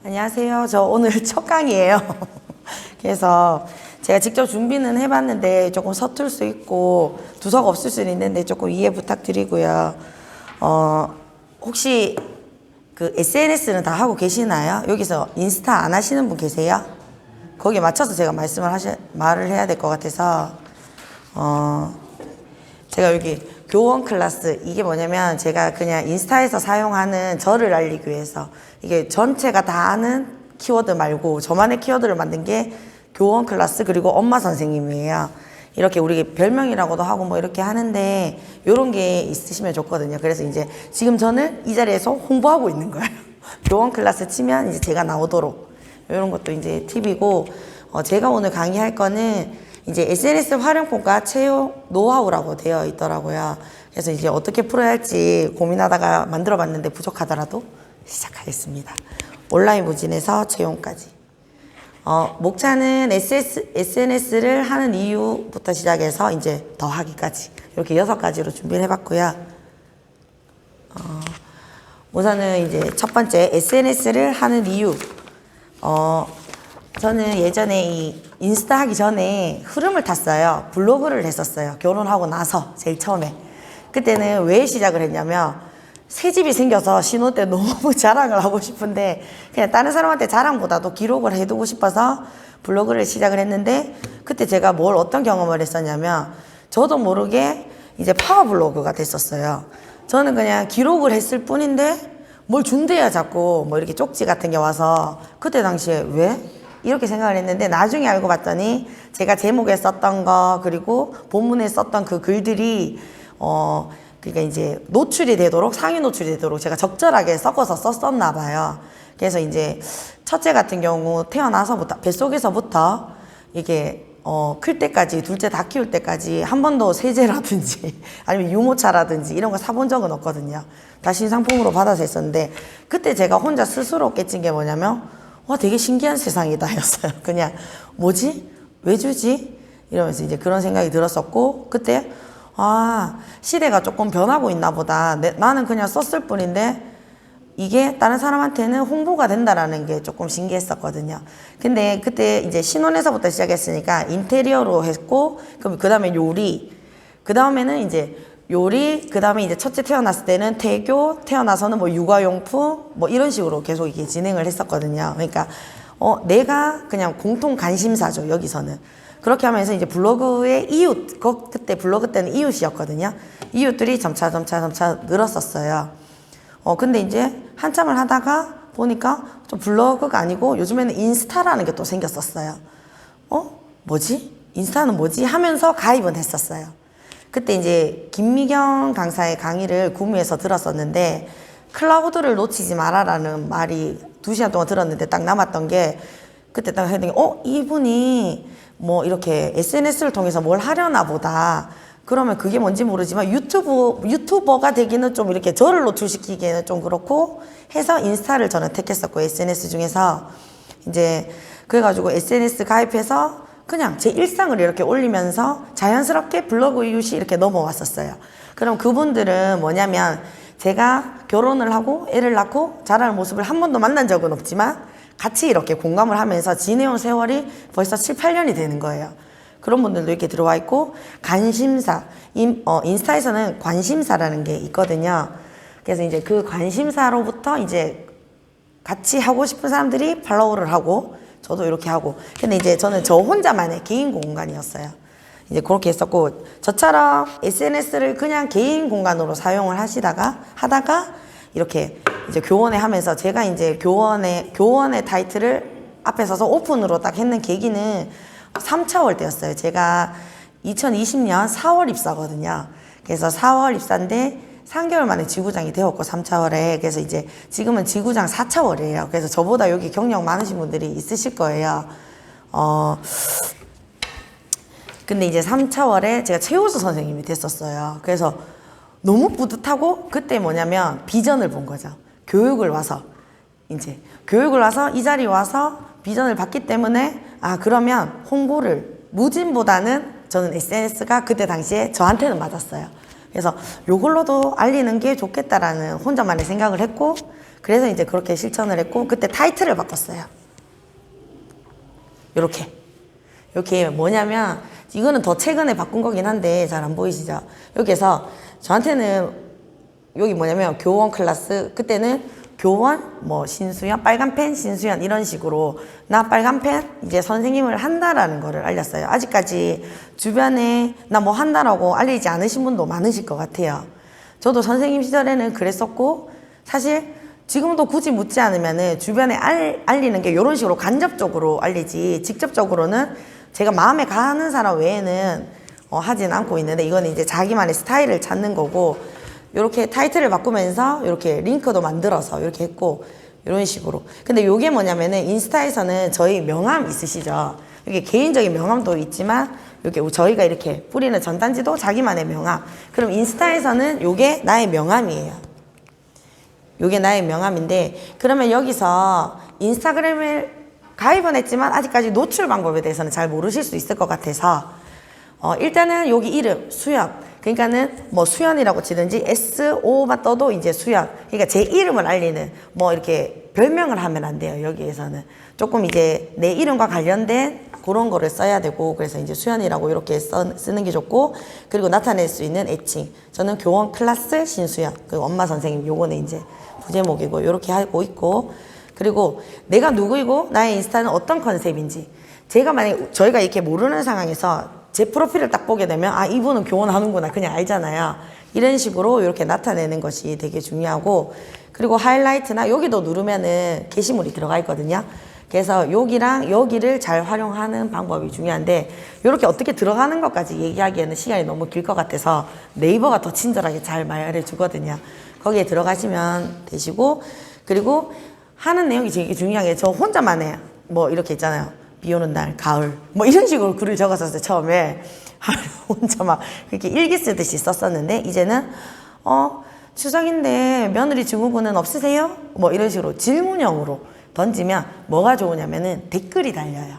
안녕하세요. 저 오늘 첫 강의예요. 그래서 제가 직접 준비는 해봤는데 조금 서툴 수 있고 두서가 없을 수는 있는데 조금 이해 부탁드리고요. 혹시 그 SNS는 다 하고 계시나요? 여기서 인스타 안 하시는 분 계세요? 거기에 맞춰서 제가 말을 해야 될 것 같아서 제가 여기 교원 클래스, 이게 뭐냐면 제가 그냥 인스타에서 사용하는 저를 알리기 위해서, 이게 전체가 다 아는 키워드 말고 저만의 키워드를 만든 게 교원 클래스 그리고 엄마 선생님이에요. 이렇게 우리 별명이라고도 하고 뭐 이렇게 하는데 요런 게 있으시면 좋거든요. 그래서 이제 지금 저는 이 자리에서 홍보하고 있는 거예요. 교원 클래스 치면 이제 제가 나오도록, 이런 것도 이제 팁이고, 제가 오늘 강의할 거는 이제 SNS 활용법과 채용 노하우라고 되어 있더라고요. 그래서 이제 어떻게 풀어야 할지 고민하다가 만들어 봤는데 부족하더라도 시작하겠습니다. 온라인 무진에서 채용까지. 목차는 SNS를 하는 이유부터 시작해서 이제 더하기까지 이렇게 6가지로 준비를 해봤고요. 우선은 이제 첫 번째, SNS를 하는 이유. 저는 예전에 이 인스타 하기 전에 흐름을 탔어요. 블로그를 했었어요. 결혼하고 나서 제일 처음에. 그때는 왜 시작을 했냐면 새 집이 생겨서 신혼 때 너무 자랑을 하고 싶은데 그냥 다른 사람한테 자랑보다도 기록을 해두고 싶어서 블로그를 시작을 했는데, 그때 제가 어떤 경험을 했었냐면 저도 모르게 이제 파워블로그가 됐었어요. 저는 그냥 기록을 했을 뿐인데 뭘 준대야 자꾸 뭐 이렇게 쪽지 같은 게 와서, 그때 당시에 왜? 이렇게 생각을 했는데 나중에 알고 봤더니 제가 제목에 썼던 거 그리고 본문에 썼던 그 글들이 그러니까 이제 노출이 되도록, 상위 노출이 되도록 제가 적절하게 섞어서 썼었나 봐요. 그래서 이제 첫째 같은 경우 태어나서부터, 뱃속에서부터 이게 클 때까지, 둘째 다 키울 때까지 한 번도 세제라든지 아니면 유모차라든지 이런 거 사본 적은 없거든요. 다 신상품으로 받아서 했었는데, 그때 제가 혼자 스스로 깨친 게 뭐냐면 와, 되게 신기한 세상이다 였어요. 그냥 뭐지? 왜 주지? 이러면서 이제 그런 생각이 들었었고, 그때 시대가 조금 변하고 있나 보다. 나는 그냥 썼을 뿐인데 이게 다른 사람한테는 홍보가 된다라는 게 조금 신기했었거든요. 근데 그때 이제 신혼에서부터 시작했으니까 인테리어로 했고, 그럼 그 다음에 요리, 그 다음에는 이제 요리, 그 다음에 이제 첫째 태어났을 때는 태교, 태어나서는 뭐 육아용품, 뭐 이런 식으로 계속 이렇게 진행을 했었거든요. 그러니까, 내가 그냥 공통 관심사죠, 여기서는. 그렇게 하면서 이제 블로그의 이웃, 그때 블로그 때는 이웃이었거든요. 이웃들이 점차 늘었었어요. 근데 이제 한참을 하다가 보니까 좀 블로그가 아니고 요즘에는 인스타라는 게 또 생겼었어요. 뭐지? 인스타는 뭐지? 하면서 가입은 했었어요. 그때 이제 김미경 강사의 강의를 구미에서 들었었는데, 클라우드를 놓치지 마라라는 말이 2시간 동안 들었는데 딱 남았던 게, 그때 딱 했더니 이분이 뭐 이렇게 SNS를 통해서 뭘 하려나 보다. 그러면 그게 뭔지 모르지만 유튜버가 되기는 좀 이렇게 저를 노출시키기에는 좀 그렇고 해서 인스타를 저는 택했었고, SNS 중에서 이제 그래가지고 SNS 가입해서 그냥 제 일상을 이렇게 올리면서 자연스럽게 블로그 이웃이 이렇게 넘어왔었어요. 그럼 그분들은 뭐냐면, 제가 결혼을 하고 애를 낳고 자라는 모습을 한 번도 만난 적은 없지만 같이 이렇게 공감을 하면서 지내온 세월이 벌써 7, 8년이 되는 거예요. 그런 분들도 이렇게 들어와 있고, 관심사, 인스타에서는 관심사라는 게 있거든요. 그래서 이제 그 관심사로부터 이제 같이 하고 싶은 사람들이 팔로우를 하고, 저도 이렇게 하고. 근데 이제 저는 저 혼자만의 개인 공간이었어요. 이제 그렇게 했었고, 저처럼 SNS를 그냥 개인 공간으로 사용을 하다가 이렇게 이제 교원에 하면서, 제가 이제 교원의 타이틀을 앞에 서서 오픈으로 딱 했는 계기는 3차월 때였어요. 제가 2020년 4월 입사거든요. 그래서 4월 입사인데 3개월 만에 지구장이 되었고, 3차월에. 그래서 이제 지금은 지구장 4차월이에요. 그래서 저보다 여기 경력 많으신 분들이 있으실 거예요. 근데 이제 3차월에 제가 최우수 선생님이 됐었어요. 그래서 너무 뿌듯하고, 그때 뭐냐면 비전을 본 거죠. 교육을 와서 이 자리에 와서 비전을 봤기 때문에, 그러면 홍보를, 무진보다는 저는 SNS가 그때 당시에 저한테는 맞았어요. 그래서 요걸로도 알리는 게 좋겠다라는 혼자만의 생각을 했고, 그래서 이제 그렇게 실천을 했고, 그때 타이틀을 바꿨어요. 이렇게 뭐냐면, 이거는 더 최근에 바꾼 거긴 한데 잘 안 보이시죠? 여기에서 저한테는 여기 뭐냐면 교원 클래스, 그때는 교원, 뭐 신수연, 빨간 펜, 신수연 이런 식으로 나 빨간 펜 이제 선생님을 한다라는 거를 알렸어요. 아직까지 주변에 나 뭐 한다라고 알리지 않으신 분도 많으실 것 같아요. 저도 선생님 시절에는 그랬었고, 사실 지금도 굳이 묻지 않으면은 주변에 알리는 게 이런 식으로 간접적으로 알리지, 직접적으로는 제가 마음에 가는 사람 외에는 하진 않고 있는데, 이건 이제 자기만의 스타일을 찾는 거고, 이렇게 타이틀을 바꾸면서 이렇게 링크도 만들어서 이렇게 했고, 이런 식으로. 근데 이게 뭐냐면은 인스타에서는 저희 명함 있으시죠? 이게 개인적인 명함도 있지만, 이렇게 저희가 이렇게 뿌리는 전단지도 자기만의 명함. 그럼 인스타에서는 이게 나의 명함이에요. 이게 나의 명함인데, 그러면 여기서 인스타그램을 가입은 했지만 아직까지 노출 방법에 대해서는 잘 모르실 수 있을 것 같아서, 일단은 여기 이름 수연, 그러니까는 뭐 수연이라고 치든지 SO만 떠도 이제 수연, 그러니까 제 이름을 알리는, 뭐 이렇게 별명을 하면 안 돼요. 여기에서는 조금 이제 내 이름과 관련된 그런 거를 써야 되고, 그래서 이제 수연이라고 이렇게 쓰는 게 좋고, 그리고 나타낼 수 있는 애칭, 저는 교원 클래스 신수연, 그 엄마 선생님, 요거는 이제 부제목이고 이렇게 하고 있고, 그리고 내가 누구이고 나의 인스타는 어떤 컨셉인지, 제가 만약에 저희가 이렇게 모르는 상황에서 제 프로필을 딱 보게 되면 아, 이분은 교원하는구나 그냥 알잖아요. 이런 식으로 이렇게 나타내는 것이 되게 중요하고, 그리고 하이라이트나 여기도 누르면은 게시물이 들어가 있거든요. 그래서 여기랑 여기를 잘 활용하는 방법이 중요한데, 이렇게 어떻게 들어가는 것까지 얘기하기에는 시간이 너무 길 것 같아서 네이버가 더 친절하게 잘 말해 주거든요. 거기에 들어가시면 되시고, 그리고 하는 내용이 되게 중요한 게, 저 혼자만 해요. 뭐 이렇게 있잖아요. 비 오는 날, 가을, 뭐 이런 식으로 글을 적었었어요. 처음에 혼자 막 그렇게 일기 쓰듯이 썼었는데, 이제는 추석인데 며느리 증후군은 없으세요? 뭐 이런 식으로 질문형으로 던지면 뭐가 좋으냐면은 댓글이 달려요.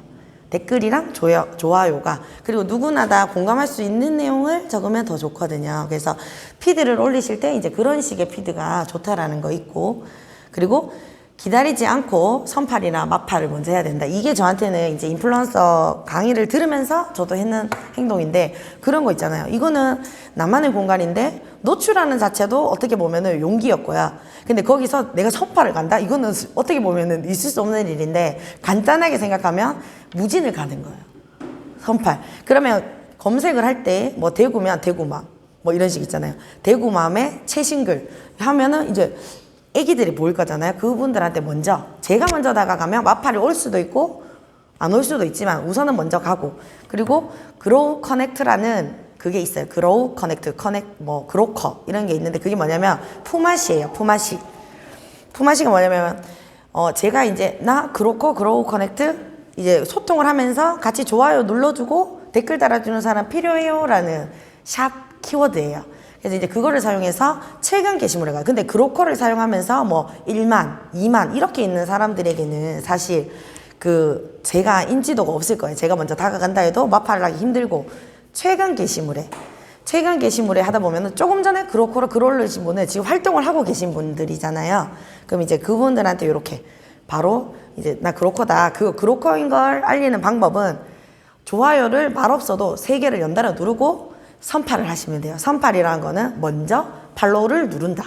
댓글이랑 좋아요가, 그리고 누구나 다 공감할 수 있는 내용을 적으면 더 좋거든요. 그래서 피드를 올리실 때 이제 그런 식의 피드가 좋다라는 거 있고, 그리고 기다리지 않고 선팔이나 마팔을 먼저 해야 된다. 이게 저한테는 이제 인플루언서 강의를 들으면서 저도 했는 행동인데, 그런 거 있잖아요. 이거는 나만의 공간인데 노출하는 자체도 어떻게 보면은 용기였고요. 근데 거기서 내가 선팔을 간다? 이거는 어떻게 보면은 있을 수 없는 일인데, 간단하게 생각하면 무진을 가는 거예요. 선팔. 그러면 검색을 할 때 뭐 대구면 대구맘 뭐 이런 식 있잖아요. 대구맘의 최신글 하면은 이제 애기들이 보일 거잖아요. 그분들한테 먼저, 제가 먼저 다가가면 마팔이 올 수도 있고 안 올 수도 있지만 우선은 먼저 가고, 그리고 그로우 커넥트라는 그게 있어요. 그로우 커넥트, 뭐 그로커 이런 게 있는데, 그게 뭐냐면 품앗이에요. 품앗이가 뭐냐면 제가 이제 나 그로커 그로우 커넥트 이제 소통을 하면서 같이 좋아요 눌러주고 댓글 달아주는 사람 필요해요 라는 샵 키워드예요. 그래서 이제 그거를 사용해서 최근 게시물에 가요. 근데 그로커를 사용하면서 뭐 1만, 2만 이렇게 있는 사람들에게는 사실 그 제가 인지도가 없을 거예요. 제가 먼저 다가간다 해도 마팔을 하기 힘들고, 최근 게시물에 하다 보면은 조금 전에 그로커로 글 올리신 분은 지금 활동을 하고 계신 분들이잖아요. 그럼 이제 그분들한테 이렇게 바로 이제 나 그로커다, 그 그로커인 걸 알리는 방법은 좋아요를 말 없어도 3개를 연달아 누르고 선팔을 하시면 돼요. 선팔이라는 거는 먼저 팔로우를 누른다.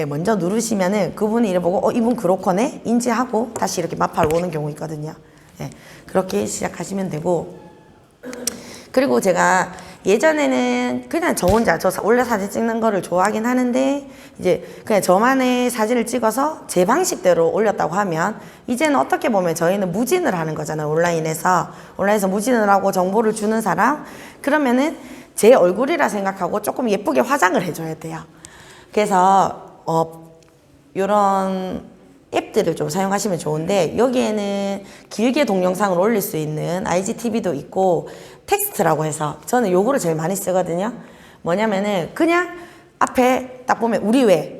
먼저 누르시면은 그분이 이래 보고 이분 그로커네 인지하고 다시 이렇게 마팔 오는 경우 있거든요. 네, 그렇게 시작하시면 되고, 그리고 제가 예전에는 그냥 저 혼자 원래 사진 찍는 거를 좋아하긴 하는데, 이제 그냥 저만의 사진을 찍어서 제 방식대로 올렸다고 하면, 이제는 어떻게 보면 저희는 무진을 하는 거잖아요. 온라인에서 무진을 하고 정보를 주는 사람, 그러면은 제 얼굴이라 생각하고 조금 예쁘게 화장을 해줘야 돼요. 그래서 이런 앱들을 좀 사용하시면 좋은데, 여기에는 길게 동영상을 올릴 수 있는 IGTV도 있고, 텍스트라고 해서 저는 요거를 제일 많이 쓰거든요. 뭐냐면은 그냥 앞에 딱 보면 우리 왜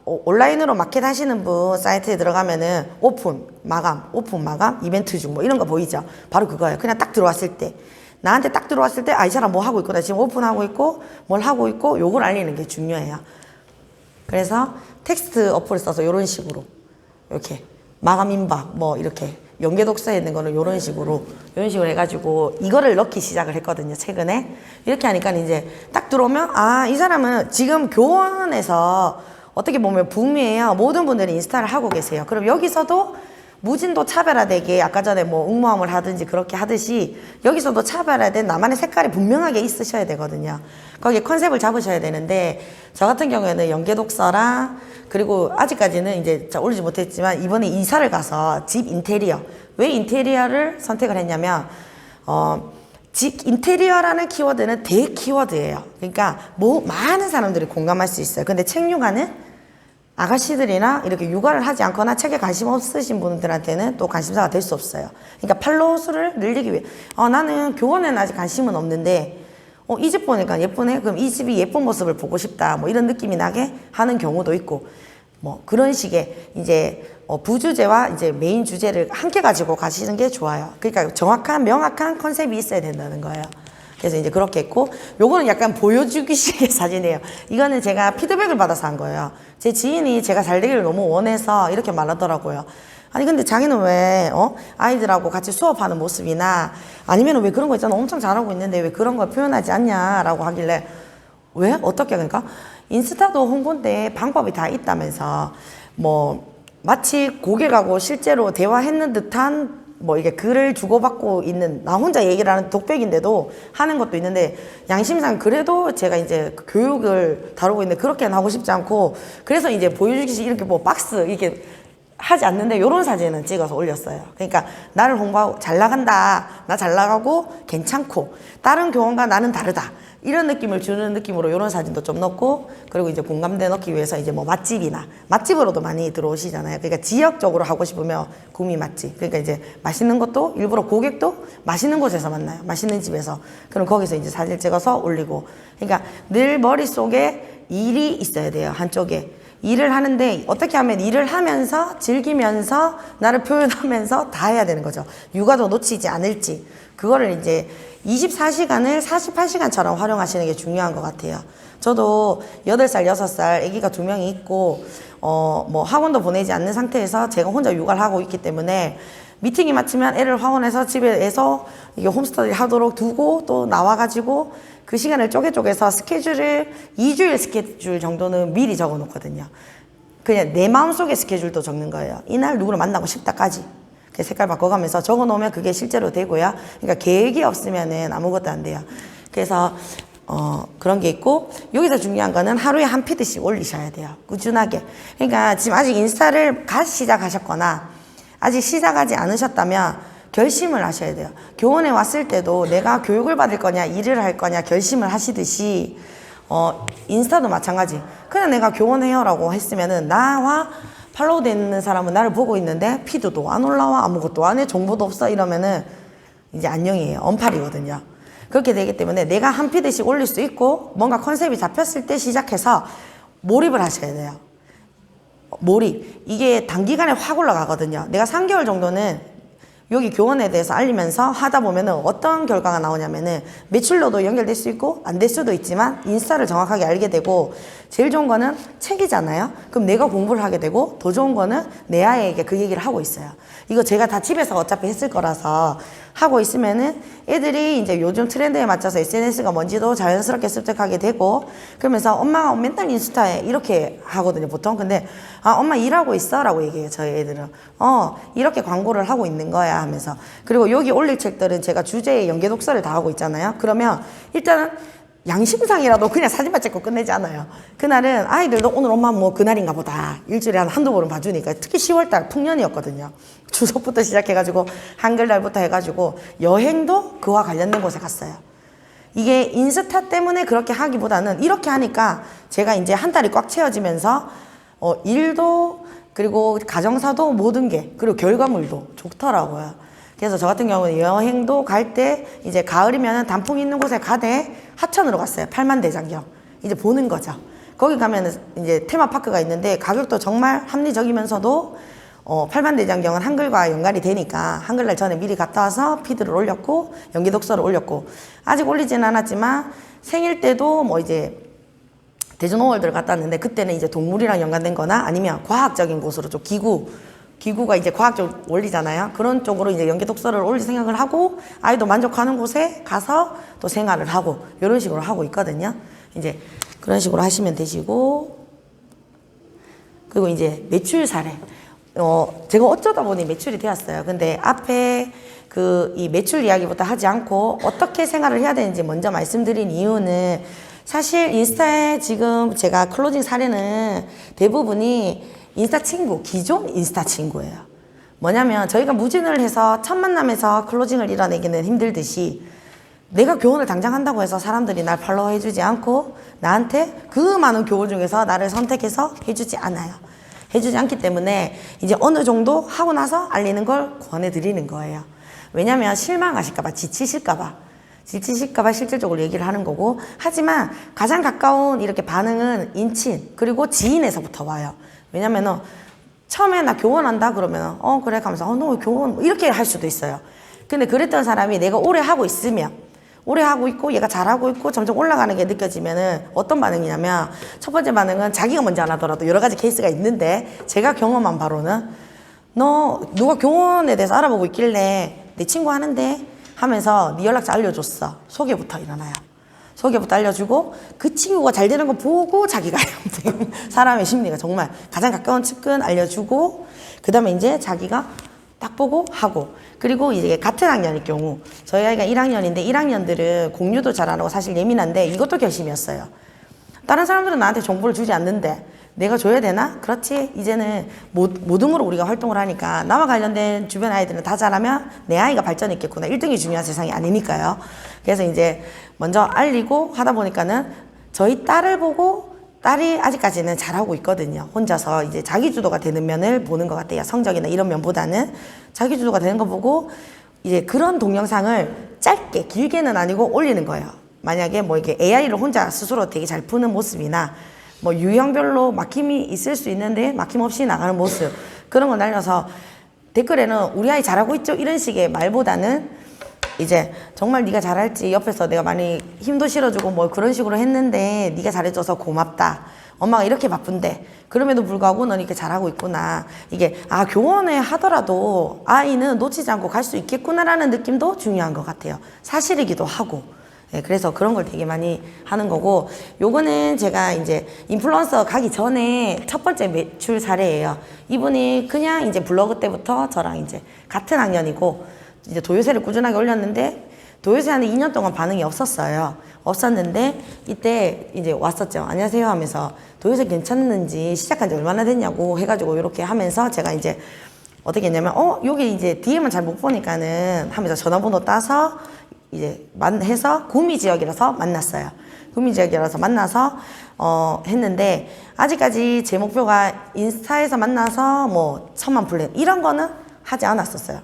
온라인으로 마켓 하시는 분 사이트에 들어가면은 오픈 마감 이벤트 중 뭐 이런 거 보이죠? 바로 그거예요. 그냥 딱 들어왔을 때, 나한테 딱 들어왔을 때 이 사람 뭐 하고 있고 나 지금 오픈하고 있고 뭘 하고 있고, 요걸 알리는 게 중요해요. 그래서 텍스트 어플을 써서 이런 식으로 이렇게 마감 임박 뭐 이렇게 연계 독서에 있는 거는 이런 식으로 해가지고 이거를 넣기 시작을 했거든요, 최근에. 이렇게 하니까 이제 딱 들어오면 아, 이 사람은 지금 교원에서 어떻게 보면 북미에요. 모든 분들이 인스타를 하고 계세요. 그럼 여기서도 무진도 차별화되게 아까 전에 뭐 응모함을 하든지 그렇게 하듯이 여기서도 차별화된 나만의 색깔이 분명하게 있으셔야 되거든요. 거기에 컨셉을 잡으셔야 되는데 저 같은 경우에는 연계 독서랑 그리고 아직까지는 이제 올리지 못했지만 이번에 이사를 가서 집 인테리어, 왜 인테리어를 선택을 했냐면 집 인테리어라는 키워드는 대키워드예요. 그러니까 뭐 많은 사람들이 공감할 수 있어요. 근데 책 육아는 아가씨들이나 이렇게 육아를 하지 않거나 책에 관심 없으신 분들한테는 또 관심사가 될 수 없어요. 그러니까 팔로워 수를 늘리기 위해 나는 교원에는 아직 관심은 없는데 이 집 보니까 예쁘네? 그럼 이 집이 예쁜 모습을 보고 싶다. 뭐 이런 느낌이 나게 하는 경우도 있고 뭐 그런 식의 이제 부주제와 이제 메인 주제를 함께 가지고 가시는 게 좋아요. 그러니까 정확한 명확한 컨셉이 있어야 된다는 거예요. 그래서 이제 그렇게 했고 요거는 약간 보여주기식의 사진이에요. 이거는 제가 피드백을 받아서 한 거예요. 제 지인이 제가 잘 되기를 너무 원해서 이렇게 말하더라고요. 아니 근데 자기는 왜 아이들하고 같이 수업하는 모습이나 아니면 왜 그런 거 있잖아, 엄청 잘하고 있는데 왜 그런 걸 표현하지 않냐라고 하길래 왜? 어떻게? 그러니까 인스타도 홍보인데 방법이 다 있다면서 뭐 마치 고객하고 실제로 대화했는 듯한 뭐 이게 글을 주고받고 있는 나 혼자 얘기를 하는 독백인데도 하는 것도 있는데 양심상 그래도 제가 이제 교육을 다루고 있는데 그렇게는 하고 싶지 않고 그래서 이제 보여주기 이렇게 뭐 박스 이렇게 하지 않는데 요런 사진은 찍어서 올렸어요. 그러니까 나를 홍보하고 잘 나간다, 나 잘 나가고 괜찮고 다른 교원과 나는 다르다 이런 느낌을 주는 느낌으로 이런 사진도 좀 넣고 그리고 이제 공감대 넣기 위해서 이제 뭐 맛집이나 맛집으로도 많이 들어오시잖아요. 그러니까 지역적으로 하고 싶으면 구미 맛집. 그러니까 이제 맛있는 것도 일부러 고객도 맛있는 곳에서 만나요. 맛있는 집에서. 그럼 거기서 이제 사진 찍어서 올리고. 그러니까 늘 머릿속에 일이 있어야 돼요. 한쪽에. 일을 하는데 어떻게 하면 일을 하면서 즐기면서 나를 표현하면서 다 해야 되는 거죠. 육아도 놓치지 않을지. 그거를 이제 24시간을 48시간처럼 활용하시는 게 중요한 것 같아요. 저도 8살, 6살 아기가 2명이 있고 뭐 학원도 보내지 않는 상태에서 제가 혼자 육아를 하고 있기 때문에 미팅이 마치면 애를 화원해서 집에서 이게 홈스터디 하도록 두고 또 나와가지고 그 시간을 쪼개서 스케줄을 2주일 스케줄 정도는 미리 적어 놓거든요. 그냥 내 마음속의 스케줄도 적는 거예요. 이날 누구를 만나고 싶다까지. 색깔 바꿔가면서 적어 놓으면 그게 실제로 되고요. 그러니까 계획이 없으면은 아무것도 안 돼요. 그래서 그런 게 있고 여기서 중요한 거는 하루에 한 피드씩 올리셔야 돼요. 꾸준하게. 그러니까 지금 아직 인스타를 시작하셨거나 아직 시작하지 않으셨다면 결심을 하셔야 돼요. 교원에 왔을 때도 내가 교육을 받을 거냐 일을 할 거냐 결심을 하시듯이 인스타도 마찬가지. 그냥 내가 교원해요 라고 했으면은 나와 팔로우 되는 사람은 나를 보고 있는데 피드도 안 올라와 아무것도 안 해 정보도 없어 이러면은 이제 안녕이에요. 언팔이거든요. 그렇게 되기 때문에 내가 한 피드씩 올릴 수 있고 뭔가 컨셉이 잡혔을 때 시작해서 몰입을 하셔야 돼요. 몰입. 이게 단기간에 확 올라가거든요. 내가 3개월 정도는 여기 교원에 대해서 알리면서 하다 보면은 어떤 결과가 나오냐면은 매출로도 연결될 수 있고 안 될 수도 있지만 인스타를 정확하게 알게 되고 제일 좋은 거는 책이잖아요. 그럼 내가 공부를 하게 되고 더 좋은 거는 내 아이에게 그 얘기를 하고 있어요. 이거 제가 다 집에서 어차피 했을 거라서 하고 있으면은 애들이 이제 요즘 트렌드에 맞춰서 SNS가 뭔지도 자연스럽게 습득하게 되고 그러면서 엄마가 맨날 인스타에 이렇게 하거든요 보통. 근데 엄마 일하고 있어? 라고 얘기해요 저희 애들은. 이렇게 광고를 하고 있는 거야 하면서. 그리고 여기 올릴 책들은 제가 주제에 연계 독서를 다 하고 있잖아요. 그러면 일단은 양심상이라도 그냥 사진만 찍고 끝내지 않아요. 그날은 아이들도 오늘 엄마 뭐 그날인가 보다 일주일에 한두 번은 봐주니까. 특히 10월달 풍년이었거든요. 추석부터 시작해가지고 한글날부터 해가지고 여행도 그와 관련된 곳에 갔어요. 이게 인스타 때문에 그렇게 하기보다는 이렇게 하니까 제가 이제 한 달이 꽉 채워지면서 일도 그리고 가정사도 모든 게 그리고 결과물도 좋더라고요. 그래서 저 같은 경우는 여행도 갈 때 이제 가을이면 단풍 있는 곳에 가되 하천으로 갔어요. 팔만대장경. 이제 보는 거죠. 거기 가면 이제 테마파크가 있는데 가격도 정말 합리적이면서도 팔만대장경은 한글과 연관이 되니까 한글날 전에 미리 갔다 와서 피드를 올렸고 연기 독서를 올렸고 아직 올리지는 않았지만 생일 때도 뭐 이제 대전호월드를 갔다 왔는데 그때는 이제 동물이랑 연관된 거나 아니면 과학적인 곳으로 좀 기구 기구가 이제 과학적 원리잖아요. 그런 쪽으로 이제 연계 독서를 올릴 생각을 하고 아이도 만족하는 곳에 가서 또 생활을 하고 이런 식으로 하고 있거든요. 이제 그런 식으로 하시면 되시고, 그리고 이제 매출 사례. 제가 어쩌다 보니 매출이 되었어요. 근데 앞에 이 매출 이야기부터 하지 않고 어떻게 생활을 해야 되는지 먼저 말씀드린 이유는, 사실 인스타에 지금 제가 클로징 사례는 대부분이 인스타 친구, 기존 인스타 친구예요. 뭐냐면 저희가 무진을 해서 첫 만남에서 클로징을 이뤄내기는 힘들듯이, 내가 교원을 당장 한다고 해서 사람들이 날 팔로우 해주지 않고 나한테 그 많은 교원 중에서 나를 선택해서 해주지 않아요. 해주지 않기 때문에 이제 어느 정도 하고 나서 알리는 걸 권해드리는 거예요. 왜냐면 실망하실까봐, 지치실까봐 실질적으로 얘기를 하는 거고, 하지만 가장 가까운 이렇게 반응은 인친 그리고 지인에서부터 와요. 왜냐면은 처음에 나 교원한다 그러면 그래 가면서 너 교원 이렇게 할 수도 있어요. 근데 그랬던 사람이 내가 오래 하고 있으면, 오래 하고 있고 얘가 잘하고 있고 점점 올라가는 게 느껴지면은 어떤 반응이냐면, 첫 번째 반응은 자기가 먼저 안 하더라도 여러 가지 케이스가 있는데, 제가 경험한 바로는 너 누가 교원에 대해서 알아보고 있길래 내 친구 하는데 하면서 네 연락처 알려줬어. 소개부터 일어나요. 소개부터 알려주고 그 친구가 잘 되는 거 보고 자기가 해요. 사람의 심리가 정말 가장 가까운 측근 알려주고, 그 다음에 이제 자기가 딱 보고 하고, 그리고 이제 같은 학년일 경우, 저희 아이가 1학년인데 1학년들은 공유도 잘 안 하고 사실 예민한데 이것도 결심이었어요. 다른 사람들은 나한테 정보를 주지 않는데 내가 줘야 되나? 그렇지. 이제는 모둠으로 우리가 활동을 하니까 나와 관련된 주변 아이들은 다 잘하면 내 아이가 발전했겠구나. 1등이 중요한 세상이 아니니까요. 그래서 이제 먼저 알리고 하다 보니까는 저희 딸을 보고, 딸이 아직까지는 잘하고 있거든요. 혼자서 이제 자기주도가 되는 면을 보는 것 같아요. 성적이나 이런 면보다는 자기주도가 되는 거 보고 이제 그런 동영상을 짧게, 길게는 아니고 올리는 거예요. 만약에 뭐 이렇게 AI를 혼자 스스로 되게 잘 푸는 모습이나 뭐 유형별로 막힘이 있을 수 있는데 막힘없이 나가는 모습, 그런 거 날려서 댓글에는 우리 아이 잘하고 있죠? 이런 식의 말보다는 이제 정말 네가 잘할지, 옆에서 내가 많이 힘도 실어주고 뭐 그런 식으로 했는데 네가 잘해줘서 고맙다. 엄마가 이렇게 바쁜데 그럼에도 불구하고 넌 이렇게 잘하고 있구나. 이게 교원에 하더라도 아이는 놓치지 않고 갈 수 있겠구나라는 느낌도 중요한 것 같아요. 사실이기도 하고. 네, 그래서 그런 걸 되게 많이 하는 거고, 요거는 제가 이제 인플루언서 가기 전에 첫 번째 매출 사례예요. 이분이 그냥 이제 블로그 때부터 저랑 이제 같은 학년이고 이제 도요새를 꾸준하게 올렸는데, 도요새 한 2년 동안 반응이 없었는데 이때 이제 왔었죠. 안녕하세요 하면서 도요새 괜찮는지, 시작한 지 얼마나 됐냐고 해가지고 이렇게 하면서 제가 이제 어떻게 했냐면 여기 이제 DM은 잘 못 보니까는 하면서 전화번호 따서 이제 해서 구미 지역이라서 만났어요. 구미 지역이라서 만나서 했는데, 아직까지 제 목표가 인스타에서 만나서 뭐 1000만 플랜 이런 거는 하지 않았었어요.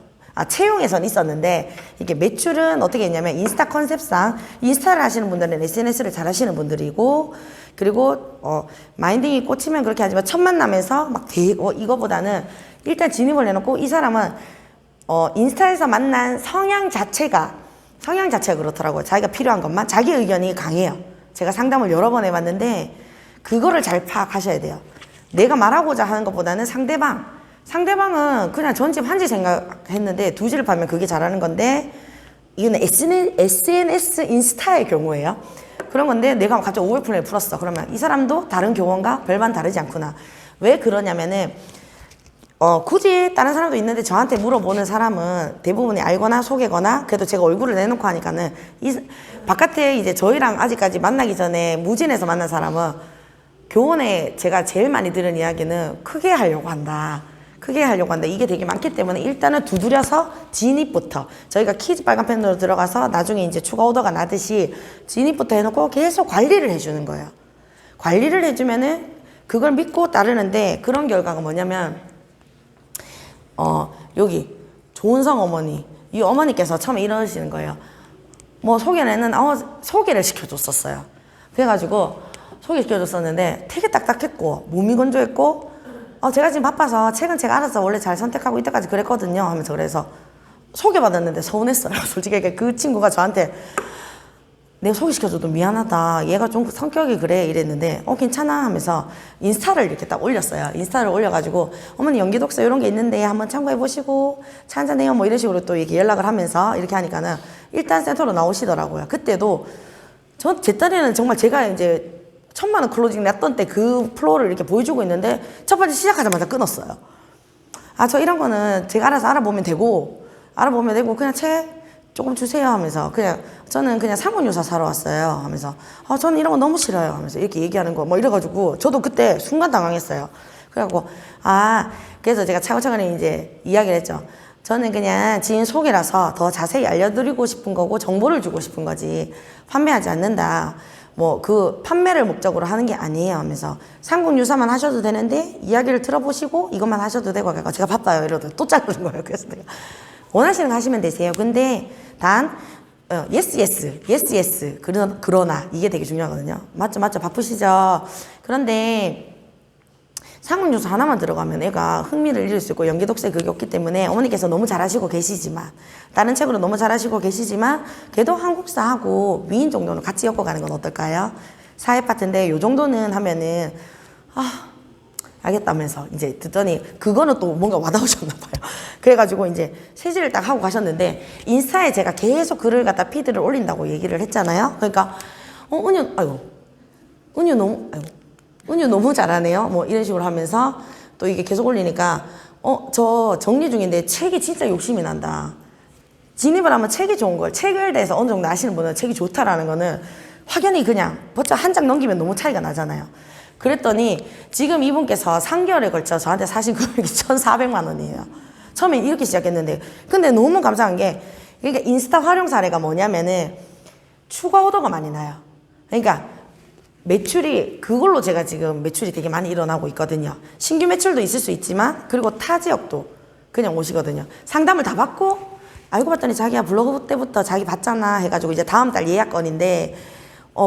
채용에선 있었는데, 이게 매출은 어떻게 했냐면 인스타 컨셉상 인스타를 하시는 분들은 SNS를 잘 하시는 분들이고, 그리고 마인딩이 꽂히면 그렇게 하지만 첫 만남에서 막 이거보다는 일단 진입을 해놓고, 이 사람은 인스타에서 만난 성향 자체가 그렇더라고요. 자기가 필요한 것만, 자기 의견이 강해요. 제가 상담을 여러 번 해봤는데 그거를 잘 파악하셔야 돼요. 내가 말하고자 하는 것보다는 상대방은 그냥 전집 한지 생각했는데 두 집을 파면 그게 잘하는 건데, 이거는 SNS 인스타의 경우예요. 그런 건데 내가 갑자기 500플랜을 풀었어. 그러면 이 사람도 다른 교원과 별반 다르지 않구나. 왜 그러냐면은 굳이 다른 사람도 있는데 저한테 물어보는 사람은 대부분이 알거나 속이거나, 그래도 제가 얼굴을 내놓고 하니까는 바깥에 이제 저희랑 아직까지 만나기 전에 무진에서 만난 사람은, 교원에 제가 제일 많이 들은 이야기는 크게 하려고 한다. 이게 되게 많기 때문에 일단은 두드려서 진입부터, 저희가 키즈 빨간 펜으로 들어가서 나중에 이제 추가 오더가 나듯이 진입부터 해놓고 계속 관리를 해주는 거예요. 관리를 해주면은 그걸 믿고 따르는데, 그런 결과가 뭐냐면 여기 조은성 어머니, 이 어머니께서 처음에 이러시는 거예요. 뭐 소개는 소개를 시켜줬었어요. 그래가지고 소개시켜줬었는데 되게 딱딱했고 몸이 건조했고, 제가 지금 바빠서 책은 제가 알아서 원래 잘 선택하고 이때까지 그랬거든요 하면서, 그래서 소개받았는데 서운했어요. 솔직히 그 친구가 저한테 내가 소개시켜줘도 미안하다. 얘가 좀 성격이 그래. 이랬는데, 괜찮아. 하면서 인스타를 이렇게 딱 올렸어요. 인스타를 올려가지고, 어머니 연기 독서 이런 게 있는데 한번 참고해보시고, 차 한잔해요. 뭐 이런 식으로 또 이렇게 연락을 하면서 이렇게 하니까는 일단 센터로 나오시더라고요. 그때도, 제 딸에는 정말 제가 이제 1,000,000원 클로징 냈던 때 그 플로어를 이렇게 보여주고 있는데, 첫 번째 시작하자마자 끊었어요. 저 이런 거는 제가 알아서 알아보면 되고, 그냥 책 조금 주세요 하면서 저는 그냥 상온유사 사러 왔어요 하면서 저는 이런 거 너무 싫어요 하면서 이렇게 얘기하는 거 뭐 이래가지고 저도 그때 순간 당황했어요. 그래갖고 그래서 제가 차근차근히 이제 이야기를 했죠. 저는 그냥 지인 소개라서 더 자세히 알려드리고 싶은 거고 정보를 주고 싶은 거지 판매하지 않는다. 뭐 그 판매를 목적으로 하는 게 아니에요 하면서 상공유사만 하셔도 되는데 이야기를 들어보시고 이것만 하셔도 되고 제가 바빠요 이러더니 또 자르는 거예요. 그래서 내가 원하시는 거 하시면 되세요. 근데 단 yes 그러나 이게 되게 중요하거든요. 맞죠 바쁘시죠. 그런데 상황요소 하나만 들어가면 애가 흥미를 잃을 수 있고 연기 독서에 그게 없기 때문에 어머니께서 너무 잘하시고 계시지만 다른 책으로 너무 잘하시고 계시지만 그래도 한국사하고 위인 정도는 같이 엮어가는 건 어떨까요? 사회 파트인데 요 정도는 하면은 알겠다면서 이제 듣더니 그거는 또 뭔가 와닿으셨나 봐요. 그래가지고 이제 세지를 딱 하고 가셨는데 인스타에 제가 계속 글을 갖다 피드를 올린다고 얘기를 했잖아요. 그러니까 은유 너무 잘하네요. 뭐 이런 식으로 하면서 또 이게 계속 올리니까 저 정리 중인데 책이 진짜 욕심이 난다. 진입을 하면 책이 좋은 걸 책을 대해서 어느 정도 아시는 분은 책이 좋다라는 거는 확연히 그냥 벌써 한 장 넘기면 너무 차이가 나잖아요. 그랬더니 지금 이분께서 3개월에 걸쳐 저한테 사신 금액이 1,400만 원이에요. 처음에 이렇게 시작했는데 근데 너무 감사한 게 그러니까 인스타 활용 사례가 뭐냐면은 추가 오더가 많이 나요. 그러니까 매출이 그걸로 제가 지금 매출이 되게 많이 일어나고 있거든요. 신규 매출도 있을 수 있지만 그리고 타 지역도 그냥 오시거든요. 상담을 다 받고 알고 봤더니 자기가 블로그 때부터 자기 받잖아 해가지고 이제 다음 달 예약건인데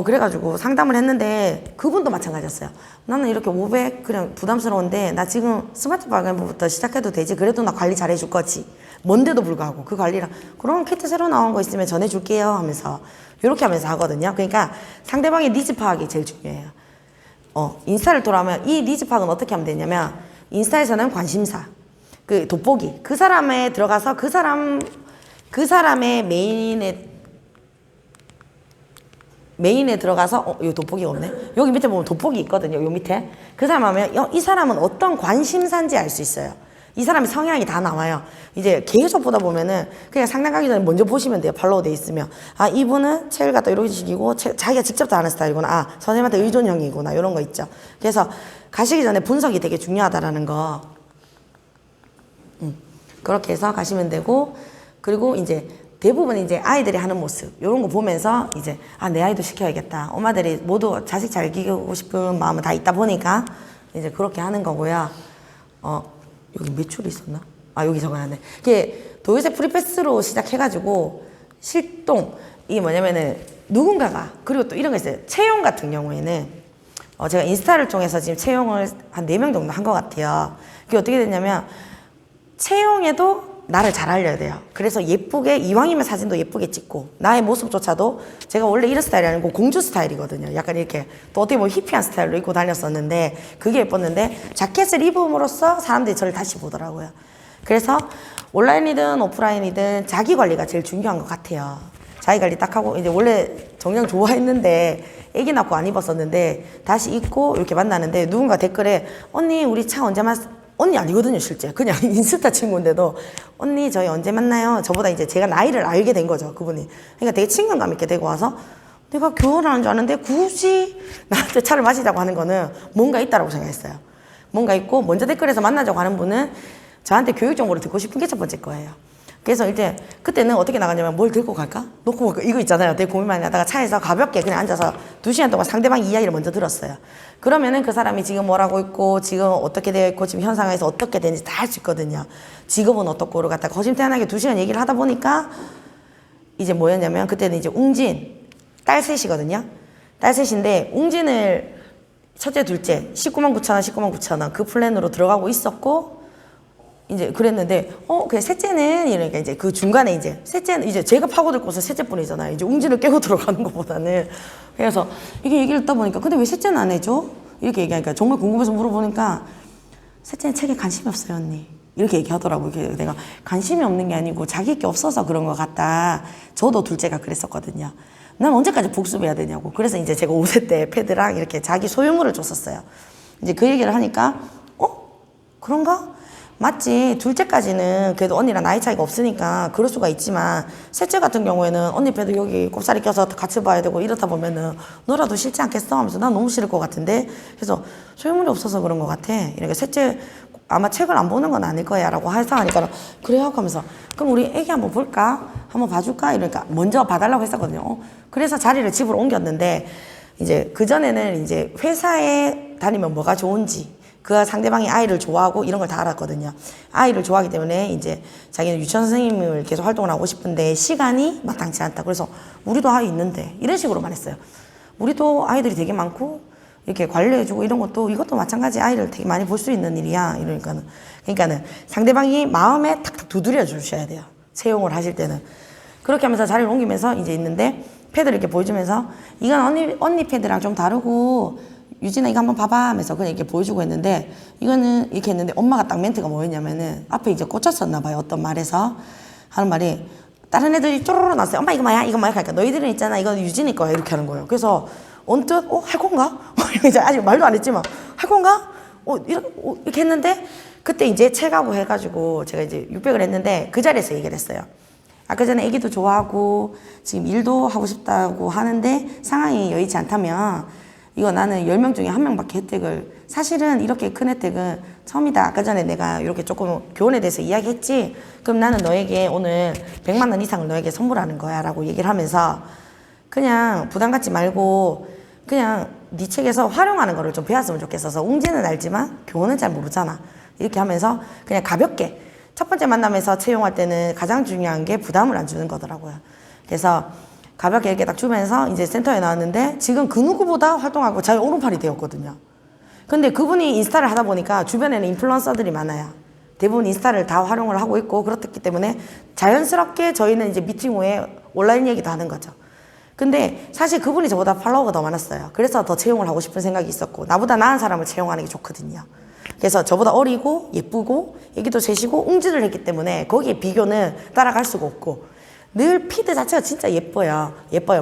그래가지고 상담을 했는데 그분도 마찬가지였어요. 나는 이렇게 500 그냥 부담스러운데 나 지금 스마트 발견부터 시작해도 되지. 그래도 나 관리 잘해줄 거지. 뭔데도 불구하고 그 관리랑 그럼 키트 새로 나온 거 있으면 전해줄게요 하면서 이렇게 하면서 하거든요. 그러니까 상대방의 니즈 파악이 제일 중요해요. 인스타를 돌아오면 이 니즈 파악은 어떻게 하면 되냐면 인스타에서는 관심사, 그 돋보기, 그 사람에 들어가서 그 사람의 메인에 들어가서 이 돋보기가 없네. 여기 밑에 보면 돋보기 있거든요. 요 밑에 그 사람 하면 이 사람은 어떤 관심사인지 알 수 있어요. 이 사람의 성향이 다 나와요. 이제 계속 보다 보면은 그냥 상담 가기 전에 먼저 보시면 돼요. 팔로우 돼 있으면 이분은 책을 갖다 이런 식이고 자기가 직접 다 하는 스타일이구나. 선생님한테 의존형이구나. 이런 거 있죠. 그래서 가시기 전에 분석이 되게 중요하다라는 거 그렇게 해서 가시면 되고 그리고 이제 대부분 이제 아이들이 하는 모습 이런 거 보면서 이제 내 아이도 시켜야겠다. 엄마들이 모두 자식 잘 키우고 싶은 마음은 다 있다 보니까 이제 그렇게 하는 거고요. 여기 매출이 있었나? 여기 적어놨네. 이게 도요새 프리패스로 시작해가지고 실동 이게 뭐냐면은 누군가가 그리고 또 이런 거 있어요. 채용 같은 경우에는 제가 인스타를 통해서 지금 채용을 한 4명 정도 한 것 같아요. 그게 어떻게 됐냐면 채용에도 나를 잘 알려야 돼요. 그래서 예쁘게 이왕이면 사진도 예쁘게 찍고 나의 모습조차도 제가 원래 이런 스타일이 아니고 공주 스타일이거든요. 약간 이렇게 또 어떻게 보면 히피한 스타일로 입고 다녔었는데 그게 예뻤는데 자켓을 입음으로써 사람들이 저를 다시 보더라고요. 그래서 온라인이든 오프라인이든 자기 관리가 제일 중요한 것 같아요. 자기 관리 딱 하고 이제 원래 정장 좋아했는데 애기 낳고 안 입었었는데 다시 입고 이렇게 만나는데 누군가 댓글에 언니 우리 차 언제 언니 아니거든요 실제 그냥 인스타 친구인데도 언니 저희 언제 만나요? 저보다 이제 제가 나이를 알게 된 거죠 그분이. 그러니까 되게 친근감 있게 되고 와서 내가 결혼하는 줄 아는데 굳이 나한테 차를 마시자고 하는 거는 뭔가 있다라고 생각했어요. 뭔가 있고 먼저 댓글에서 만나자고 하는 분은 저한테 교육 정보를 듣고 싶은 게 첫 번째 거예요. 그래서 이제 그때는 어떻게 나가냐면 뭘 들고 갈까? 놓고 이거 있잖아요. 되게 고민 많이 하다가 차에서 가볍게 그냥 앉아서 2시간 동안 상대방 이야기를 먼저 들었어요. 그러면은 그 사람이 지금 뭘 하고 있고 지금 어떻게 되어 있고 지금 현 상황에서 어떻게 되는지 다 알 수 있거든요. 직업은 어떻고를 갖다가 거심태연하게 2시간 얘기를 하다 보니까 이제 뭐였냐면 그때는 이제 웅진 딸 셋이거든요. 딸 셋인데 웅진을 첫째 둘째 199,000원 그 플랜으로 들어가고 있었고 이제 그랬는데, 그 셋째는, 이러니까 이제 그 중간에 이제, 셋째는 이제 제가 파고들 곳은 셋째 뿐이잖아요. 이제 웅진을 깨고 들어가는 것보다는. 그래서 이게 얘기를 듣다 보니까, 근데 왜 셋째는 안 해줘? 이렇게 얘기하니까 정말 궁금해서 물어보니까, 셋째는 책에 관심이 없어요, 언니. 이렇게 얘기하더라고요. 그래서 내가 관심이 없는 게 아니고 자기 게 없어서 그런 것 같다. 저도 둘째가 그랬었거든요. 난 언제까지 복습해야 되냐고. 그래서 이제 제가 5세 때 패드랑 이렇게 자기 소유물을 줬었어요. 이제 그 얘기를 하니까, 그런가? 맞지. 둘째까지는 그래도 언니랑 나이 차이가 없으니까 그럴 수가 있지만, 셋째 같은 경우에는 언니 패드 여기 꼽사리 껴서 같이 봐야 되고 이렇다 보면은 너라도 싫지 않겠어? 하면서 난 너무 싫을 것 같은데. 그래서 소유물이 없어서 그런 것 같아. 이러니까 셋째 아마 책을 안 보는 건 아닐 거야 라고 해서 하니까, 그래요? 하면서 그럼 우리 애기 한번 볼까? 한번 봐줄까? 이러니까 먼저 봐달라고 했었거든요. 그래서 자리를 집으로 옮겼는데, 이제 그전에는 이제 회사에 다니면 뭐가 좋은지, 그 상대방이 아이를 좋아하고 이런 걸 다 알았거든요. 아이를 좋아하기 때문에 이제 자기는 유치원 선생님을 계속 활동을 하고 싶은데 시간이 마땅치 않다. 그래서 우리도 아이 있는데, 이런 식으로만 했어요. 우리도 아이들이 되게 많고 이렇게 관리해주고 이런 것도, 이것도 마찬가지 아이를 되게 많이 볼 수 있는 일이야. 그러니까는 상대방이 마음에 탁탁 두드려 주셔야 돼요. 채용을 하실 때는. 그렇게 하면서 자리를 옮기면서 이제 있는데, 패드를 이렇게 보여주면서, 이건 언니 패드랑 좀 다르고, 유진아 이거 한번 봐봐 하면서 그냥 이렇게 보여주고 했는데, 이거는 이렇게 했는데 엄마가 딱 멘트가 뭐였냐면은, 앞에 이제 꽂혔었나 봐요. 어떤 말에서 하는 말이, 다른 애들이 쪼르르 나왔어요. 엄마 이거 뭐야? 이거 뭐야? 그러니까 너희들은 있잖아. 이건 유진이 거야. 이렇게 하는 거예요. 그래서 언뜻 할 건가? 이제 아직 말도 안 했지만 할 건가? 이렇게 했는데, 그때 이제 책하고 해가지고 제가 이제 600을 했는데, 그 자리에서 얘기를 했어요. 아까 전에 애기도 좋아하고 지금 일도 하고 싶다고 하는데 상황이 여의치 않다면, 이거 나는 10명 중에 1명밖에 혜택을, 사실은 이렇게 큰 혜택은 처음이다. 아까 전에 내가 이렇게 조금 교원에 대해서 이야기했지. 그럼 나는 너에게 오늘 100만 원 이상을 너에게 선물하는 거야 라고 얘기를 하면서, 그냥 부담 갖지 말고 그냥 네 책에서 활용하는 거를 좀 배웠으면 좋겠어서, 웅지는 알지만 교원은 잘 모르잖아. 이렇게 하면서 그냥 가볍게, 첫 번째 만남에서 채용할 때는 가장 중요한 게 부담을 안 주는 거더라고요. 그래서 가볍게 이렇게 딱 주면서 이제 센터에 나왔는데, 지금 그 누구보다 활동하고 자기 오른팔이 되었거든요. 근데 그분이 인스타를 하다 보니까 주변에는 인플루언서들이 많아요. 대부분 인스타를 다 활용을 하고 있고, 그렇기 때문에 자연스럽게 저희는 이제 미팅 후에 온라인 얘기도 하는 거죠. 근데 사실 그분이 저보다 팔로워가 더 많았어요. 그래서 더 채용을 하고 싶은 생각이 있었고, 나보다 나은 사람을 채용하는 게 좋거든요. 그래서 저보다 어리고 예쁘고 애기도 셋이고 웅지를 했기 때문에 거기에 비교는 따라갈 수가 없고, 늘 피드 자체가 진짜 예뻐요.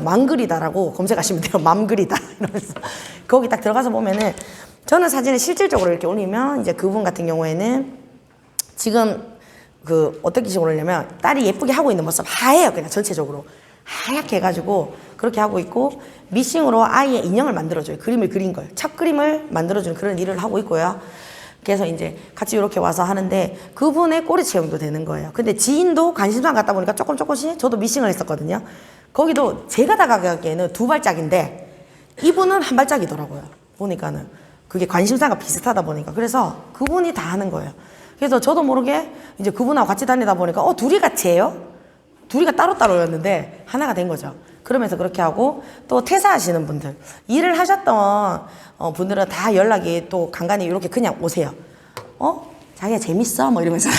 맘그리다라고 검색하시면 돼요. 맘그리다 이러면서 거기 딱 들어가서 보면은, 저는 사진을 실질적으로 이렇게 올리면, 이제 그분 같은 경우에는 지금 그 어떻게 식으로 올리냐면, 딸이 예쁘게 하고 있는 모습 하얘요. 그냥 전체적으로 하얗게 해가지고 그렇게 하고 있고, 미싱으로 아이의 인형을 만들어줘요. 그림을 그린 걸, 첫 그림을 만들어주는 그런 일을 하고 있고요. 그래서 이제 같이 이렇게 와서 하는데, 그분의 꼬리 채용도 되는 거예요. 근데 지인도 관심사 갖다 보니까 조금씩, 저도 미싱을 했었거든요. 거기도 제가 다가가기에는 2발짝인데 이분은 1발짝이더라고요. 보니까는 그게 관심사가 비슷하다 보니까. 그래서 그분이 다 하는 거예요. 그래서 저도 모르게 이제 그분하고 같이 다니다 보니까, 둘이 같이 해요? 둘이가 따로따로였는데 하나가 된 거죠. 그러면서 그렇게 하고, 또 퇴사하시는 분들, 일을 하셨던 분들은 다 연락이 또 간간히 이렇게 그냥 오세요. 자기가 재밌어? 뭐 이러면서.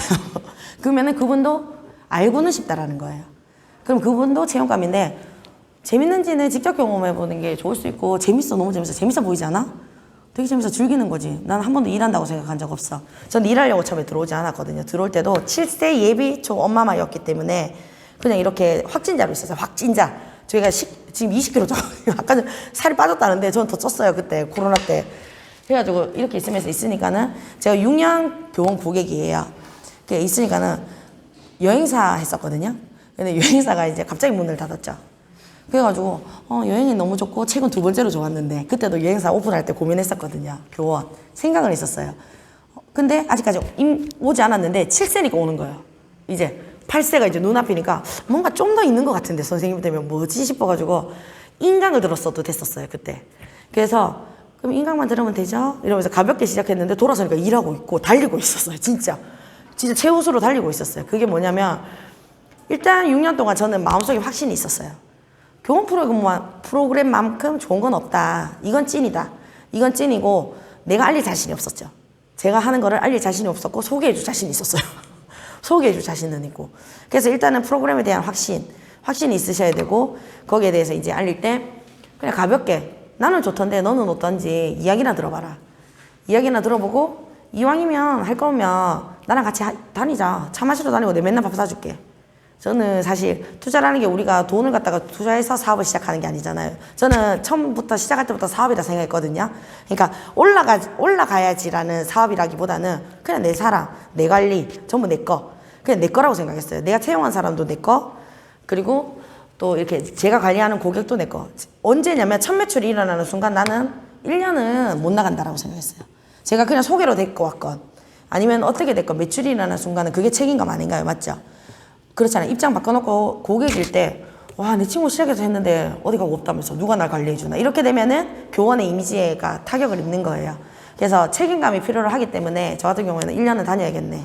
그러면은 그분도 알고는 싶다라는 거예요. 그럼 그분도 체험감인데, 재밌는지는 직접 경험해보는 게 좋을 수 있고, 재밌어, 너무 재밌어. 재밌어 보이지 않아? 되게 재밌어, 즐기는 거지. 난 한 번도 일한다고 생각한 적 없어. 전 일하려고 처음에 들어오지 않았거든요. 들어올 때도 7세 예비 초 엄마마였기 때문에 그냥 이렇게 확진자로 있었어요. 확진자. 저희가 지금 20kg 좀, 아까 전 살이 빠졌다는데 저는 더 쪘어요. 그때 코로나 때. 그래가지고 이렇게 있으니까는, 제가 6년 교원 고객이에요. 그게 있으니까는 여행사 했었거든요. 근데 여행사가 이제 갑자기 문을 닫았죠. 그래가지고 여행이 너무 좋고 책은 2번째로 좋았는데, 그때도 여행사 오픈할 때 고민했었거든요. 교원 생각을 했었어요. 근데 아직까지 오지 않았는데 7세니까 오는 거예요. 이제 8세가 이제 눈앞이니까 뭔가 좀 더 있는 것 같은데 선생님 때문에 뭐지 싶어가지고 인강을 들었어도 됐었어요 그때. 그래서 그럼 인강만 들으면 되죠? 이러면서 가볍게 시작했는데, 돌아서니까 일하고 있고 달리고 있었어요. 진짜 최우수로 달리고 있었어요. 그게 뭐냐면, 일단 6년 동안 저는 마음속에 확신이 있었어요. 교원 프로그램만큼 좋은 건 없다. 이건 찐이다. 이건 찐이고, 내가 알릴 자신이 없었죠. 제가 하는 거를 알릴 자신이 없었고 소개해줄 자신이 있었어요. 소개해줄 자신은 있고. 그래서 일단은 프로그램에 대한 확신이 있으셔야 되고 거기에 대해서 이제 알릴 때 그냥 가볍게 나는 좋던데 너는 어떤지 이야기나 들어봐라. 이야기나 들어보고 이왕이면 할 거면 나랑 같이 다니자. 차 마시러 다니고 내가 맨날 밥 사줄게. 저는 사실 투자라는 게 우리가 돈을 갖다가 투자해서 사업을 시작하는 게 아니잖아요. 저는 처음부터 시작할 때부터 사업이다 생각했거든요. 그러니까 올라가야지라는 사업이라기보다는 그냥 내 사람, 내 관리, 전부 내 거. 그냥 내 거라고 생각했어요. 내가 채용한 사람도 내 거. 그리고 또 이렇게 제가 관리하는 고객도 내 거. 언제냐면 첫 매출이 일어나는 순간 나는 1년은 못 나간다라고 생각했어요. 제가 그냥 소개로 데리고 왔건 아니면 어떻게 됐건 매출이 일어나는 순간은 그게 책임감 아닌가요? 맞죠? 그렇잖아요. 입장 바꿔놓고 고객일 때 와, 내 친구 시작해서 했는데 어디 가고 없다면서 누가 날 관리해주나 이렇게 되면은 교원의 이미지가 타격을 입는 거예요. 그래서 책임감이 필요로 하기 때문에 저 같은 경우에는 1년은 다녀야겠네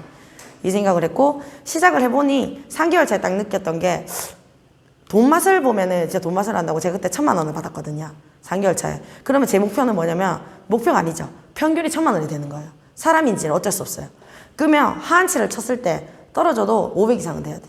이 생각을 했고 시작을 해보니 3개월 차에 딱 느꼈던 게 돈 맛을 보면은 진짜 돈 맛을 안다고 제가 그때 1,000만 원을 받았거든요. 3개월 차에. 그러면 제 목표는 뭐냐면 목표가 아니죠. 평균이 1,000만 원이 되는 거예요. 사람인지는 어쩔 수 없어요. 그러면 하한치를 쳤을 때 떨어져도 500 이상은 돼야 돼.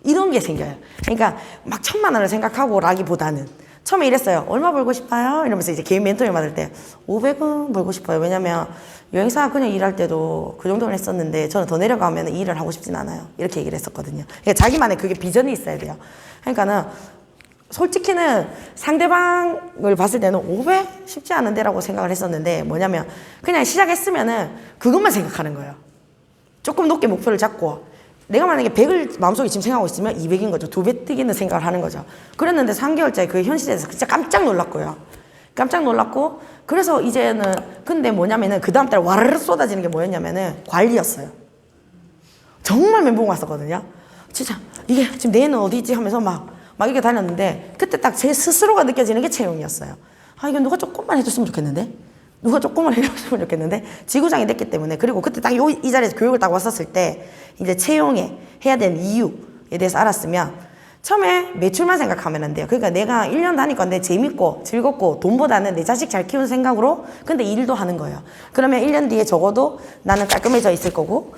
이런 게 생겨요. 그러니까 막 1,000만 원을 생각하고 라기보다는 처음에 이랬어요. 얼마 벌고 싶어요? 이러면서 이제 개인 멘토링 받을 때 500은 벌고 싶어요. 왜냐면 여행사 그냥 일할 때도 그 정도는 했었는데 저는 더 내려가면 일을 하고 싶진 않아요. 이렇게 얘기를 했었거든요. 그러니까 자기만의 그게 비전이 있어야 돼요. 그러니까는 솔직히는 상대방을 봤을 때는 500? 쉽지 않은데라고 생각을 했었는데 뭐냐면 그냥 시작했으면은 그것만 생각하는 거예요. 조금 높게 목표를 잡고 내가 만약에 100을 마음속에 지금 생각하고 있으면 200인 거죠. 2배 뛰기는 생각을 하는 거죠. 그랬는데 3개월째 그 현실에서 진짜 깜짝 놀랐고요. 깜짝 놀랐고 그래서 이제는 근데 뭐냐면은 그 다음 달 와르르 쏟아지는 게 뭐였냐면은 관리였어요. 정말 멘붕 왔었거든요. 진짜 이게 지금 내 애는 어디 있지 하면서 막 이렇게 다녔는데 그때 딱 제 스스로가 느껴지는 게 채용이었어요. 아 이거 누가 조금만 해줬으면 좋겠는데 누가 조금만 해줬으면 좋겠는데 지구장이 됐기 때문에 그리고 그때 딱 이 자리에서 교육을 딱 왔었을 때 이제 채용에 해야 되는 이유에 대해서 알았으면 처음에 매출만 생각하면 안 돼요. 그러니까 내가 1년 다닐 건데 재밌고 즐겁고 돈보다는 내 자식 잘 키우는 생각으로 근데 일도 하는 거예요. 그러면 1년 뒤에 적어도 나는 깔끔해져 있을 거고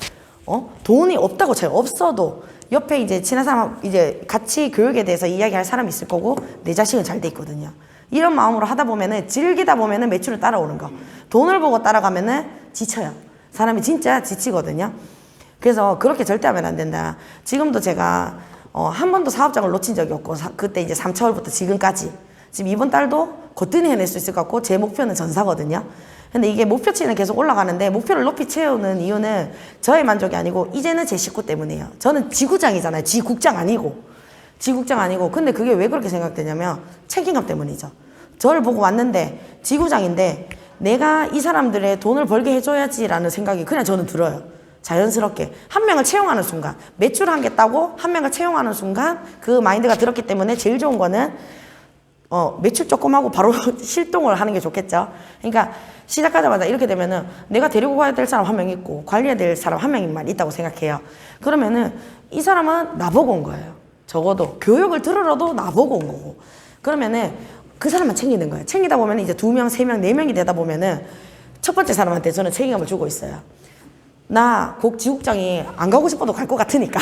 돈이 없다고 쳐요. 없어도 옆에 이제 친한 사람 이제 같이 교육에 대해서 이야기할 사람이 있을 거고 내 자식은 잘 돼 있거든요. 이런 마음으로 하다 보면은 즐기다 보면은 매출을 따라오는 거. 돈을 보고 따라가면은 지쳐요. 사람이 진짜 지치거든요. 그래서 그렇게 절대 하면 안 된다. 지금도 제가 한 번도 사업장을 놓친 적이 없고 그때 이제 3차월부터 지금까지 지금 이번 달도 거뜬히 해낼 수 있을 것 같고 제 목표는 전사거든요. 근데 이게 목표치는 계속 올라가는데 목표를 높이 채우는 이유는 저의 만족이 아니고 이제는 제 식구 때문이에요. 저는 지구장이잖아요. 지국장 아니고 근데 그게 왜 그렇게 생각되냐면 책임감 때문이죠. 저를 보고 왔는데 지구장인데 내가 이 사람들의 돈을 벌게 해줘야지라는 생각이 그냥 저는 들어요. 자연스럽게 한 명을 채용하는 순간 매출하겠다고 한 명을 채용하는 순간 그 마인드가 들었기 때문에 제일 좋은 거는 매출 조금 하고 바로 실동을 하는 게 좋겠죠. 그러니까 시작하자마자 이렇게 되면은 내가 데리고 가야 될 사람 한 명 있고 관리해야 될 사람 한 명만 있다고 생각해요. 그러면은 이 사람은 나보고 온 거예요. 적어도 교육을 들으러도 나보고 온 거고 그러면은 그 사람만 챙기는 거예요. 챙기다 보면 이제 2명, 3명, 4명이 되다 보면은 첫 번째 사람한테 저는 책임감을 주고 있어요. 나 곧 지국장이 안 가고 싶어도 갈 것 같으니까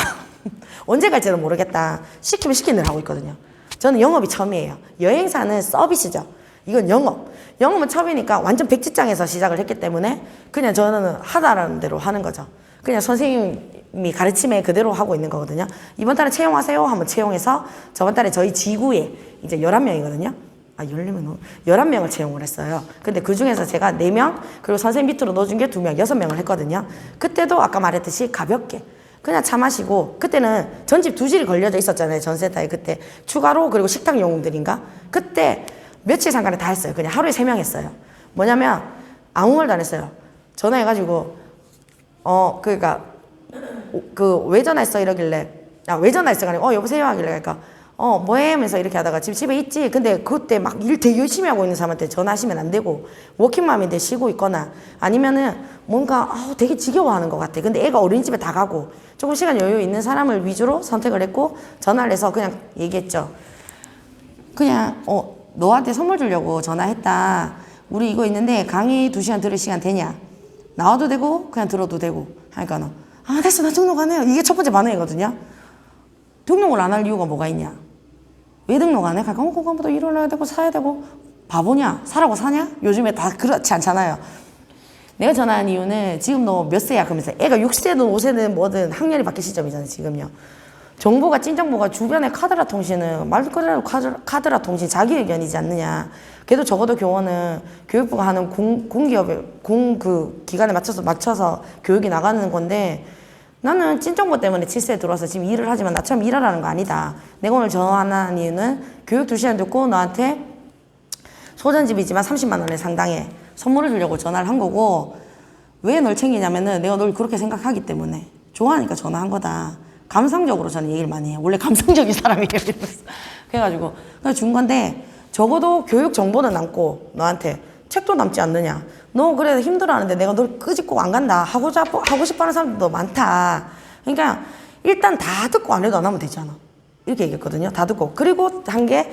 언제 갈지는 모르겠다. 시키면 시키는 대로 하고 있거든요. 저는 영업이 처음이에요. 여행사는 서비스죠. 이건 영업은 처음이니까 완전 백지장에서 시작을 했기 때문에 그냥 저는 하다라는 대로 하는 거죠. 그냥 선생님이 가르침에 그대로 하고 있는 거거든요. 이번 달에 채용하세요 하면 채용해서 저번 달에 저희 지구에 이제 11명이거든요. 11명을 채용을 했어요. 근데 그 중에서 제가 4명, 그리고 선생님 밑으로 넣어준 게 2명, 6명을 했거든요. 그때도 아까 말했듯이 가볍게. 그냥 차 마시고, 그때는 전집 2질이 걸려져 있었잖아요. 전센터에 그때. 추가로, 그리고 식당 영웅들인가? 그때 며칠 상간에 다 했어요. 그냥 하루에 3명 했어요. 뭐냐면, 아무 말도 안 했어요. 전화해가지고, 그러니까, 왜 전화했어? 이러길래. 왜 전화했어? 여보세요? 하길래. 그러니까, 뭐해? 하면서 이렇게 하다가 지금 집에 있지? 근데 그때 막 일 되게 열심히 하고 있는 사람한테 전화하시면 안 되고, 워킹맘인데 쉬고 있거나, 아니면은 뭔가, 되게 지겨워하는 것 같아. 근데 애가 어린이집에 다 가고, 조금 시간 여유 있는 사람을 위주로 선택을 했고, 전화를 해서 그냥 얘기했죠. 그냥, 너한테 선물 주려고 전화했다. 우리 이거 있는데 강의 2시간 들을 시간 되냐? 나와도 되고 그냥 들어도 되고 하니까는 아 됐어 나 등록 안 해요. 이게 첫 번째 반응이거든요. 등록을 안 할 이유가 뭐가 있냐? 왜 등록 안 해? 그러니까 그거보다 일어나야 되고 사야 되고 바보냐? 사라고 사냐? 요즘에 다 그렇지 않잖아요. 내가 전화한 이유는 지금 너 몇 세야? 그러면서 애가 6세든 5세든 뭐든 학년이 바뀔 시점이잖아요 지금요. 정보가 찐정보가 주변의 카드라 통신은 말 그대로 카드라 통신 자기 의견이지 않느냐. 그래도 적어도 교원은 교육부가 하는 공기업의 그 기간에 맞춰서 교육이 나가는 건데 나는 찐정보 때문에 7세에 들어와서 지금 일을 하지만 나처럼 일하라는 거 아니다. 내가 오늘 전화한 이유는 교육 2시간 듣고 너한테 소전집이지만 30만 원의 상당의 선물을 주려고 전화를 한 거고 왜 널 챙기냐면은 내가 널 그렇게 생각하기 때문에 좋아하니까 전화한 거다. 감상적으로 저는 얘기를 많이 해요. 원래 감상적인 사람이에요. 그래가지고 그냥 준 건데 적어도 교육 정보는 남고 너한테 책도 남지 않느냐. 너 그래 힘들어하는데 내가 널 끄집고 안 간다. 하고 싶어하는 사람들도 많다. 그러니까 일단 다 듣고 안 해도 안 하면 되잖아. 이렇게 얘기했거든요. 다 듣고. 그리고 한 게